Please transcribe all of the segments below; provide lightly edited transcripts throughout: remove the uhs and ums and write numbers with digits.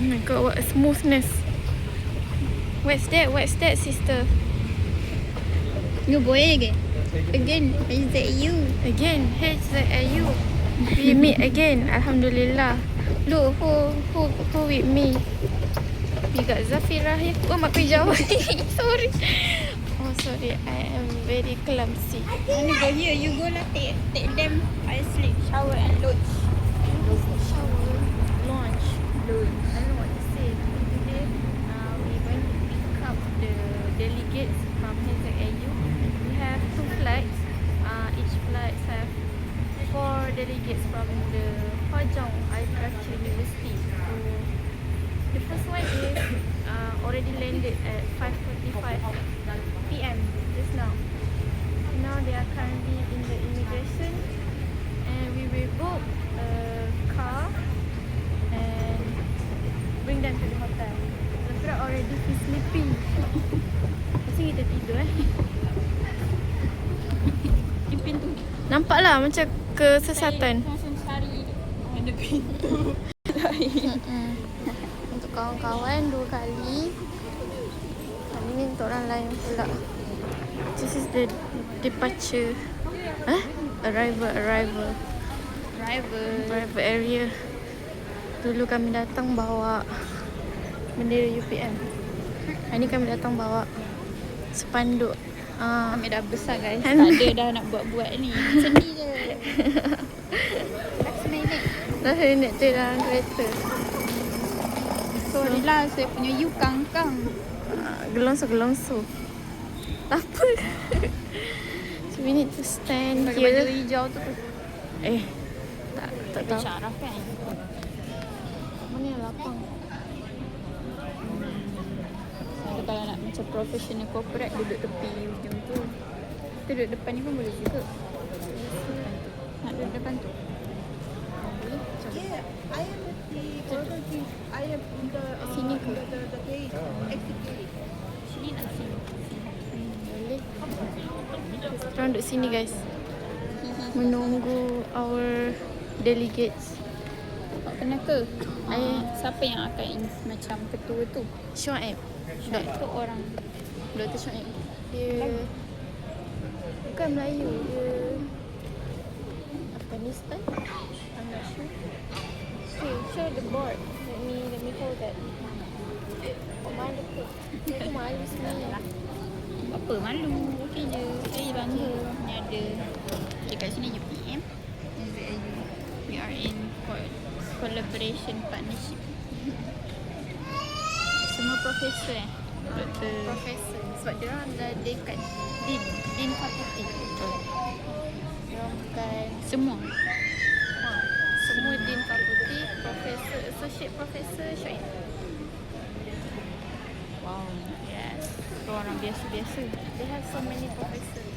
my god, what a smoothness. What's that? What's that, sister? You boleh ke? Again, is that you? Again, HZAU. We meet again. Alhamdulillah. Look, who with me? We got Zafira here. Oh, mak jauh. Sorry. Oh, sorry. I am very clumsy. I want to go here. You go lah. Take them. I sleep, shower and load. Shower, launch. I don't know what to say. Today, we're going to pick up the delegates from HZAU. We have 2 flights. Each flight have 4 delegates from the Hwa Chong Agriculture University. So, the first one is already landed at 5:45 PM just now. Now they are currently in the immigration, and we will book a car and bring them to the hotel. Zafira already sleeping. Macam kita tidur Di pintu. Nampaklah macam kesesatan. Macam cari mana pintu. Untuk kawan-kawan 2 kali. Kali ni untuk orang lain pula. This is the departure. Arrival area. Dulu kami datang bawa bendera UPM. Hari ni kami datang bawa spanduk. Kami dah besar guys. Tak ada dah nak buat-buat ni. Seni je. Last minute. Dah naik je dalam kereta. Sorry lah, saya punya you kangkang. Gelongso. Tak apa. So we need to stand Pakai baju here. hijau tu. Tak Ada tahu. syaraf kan. Mana yang lapang? Saya kalau nak macam professional corporate duduk tepi macam tu. Kita duduk depan ni pun boleh juga. Nak duduk depan tu. Boleh? Macam Yeah, I am at the order gate. I am in the Sini ke? the gate, exit gate. Sini nak sini. boleh. Kita orang duduk sini guys. Menunggu our delegates. Awak kenal ke? I- Siapa yang akan macam ketua tu? Shuaib. Syed tu orang. Dr. Shuaib. Dia bukan Melayu. Dia Afghanistan. I'm not sure. Okay, show the board. Let me hold that. Mana tu? Aku malu sebenarnya. Apa malu? Okey je. Saya bangga. Ni ada. Okay, kat sini UPM. We are in collaboration partnership. Semua profesor Doktor. Profesor. Sebab dia orang dah dekat Din Fakulti. Dia orang bukan Semua. semua Din Fakulti, Profesor, Associate Profesor Shuaib. Wow. Yes. Orang biasa-biasa. They have so many professors.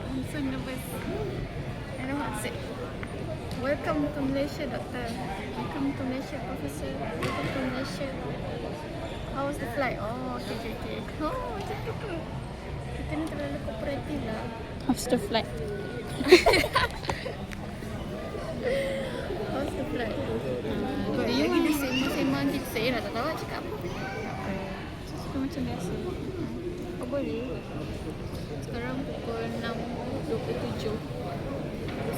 I'm so nervous. I don't know what to say. Welcome to Malaysia, Doctor. Welcome to Malaysia, Professor. Welcome to Malaysia. How was the flight? Oh, okay. Oh, macam tu. Kita ni terlalu kooperatif lah. How's the flight? How's the flight? Lagi dia sembang-sembang kita. Saya dah tak tahu nak cakap apa. Suka macam biasa. Oh, boleh. Sekarang pukul 6.27.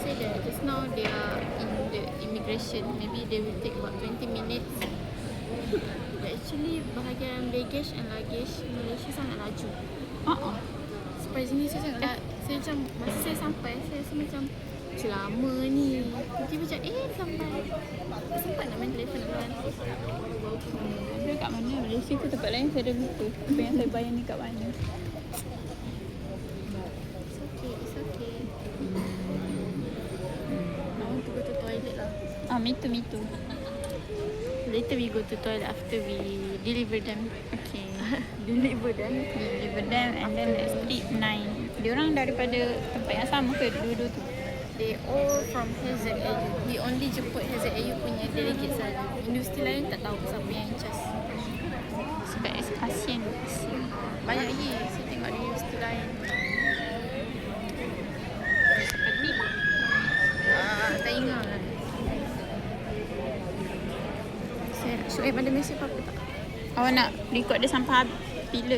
Say that just now they are in the immigration. Maybe they will take about 20 minutes. But actually bahagian baggage and luggage Malaysia sangat laju. Surprisingly saya macam masa saya sampai saya rasa macam lama ni. Tiba-tiba macam sampai. Sempat nak main telefon nak berhenti. Saya kat mana? Malaysia ke tempat lain saya dah lupa. Apa yang saya bayar ni kat mana? It's okay. I want to go to toilet lah. Me too. Later we go to toilet after we deliver them. Okay. Deliver them. Deliver them and then let's sleep 9. Diorang daripada tempat yang sama ke dua-dua tu? They all from HZAU. We only jemput HZAU punya delegate saja. Universiti lain tak tahu siapa yang in charge. Sebab kasihan. Banyak lagi saya tengok di universiti lain. Suhaib ada mesej apa-apa tak? Awak nak record dia sampai bila?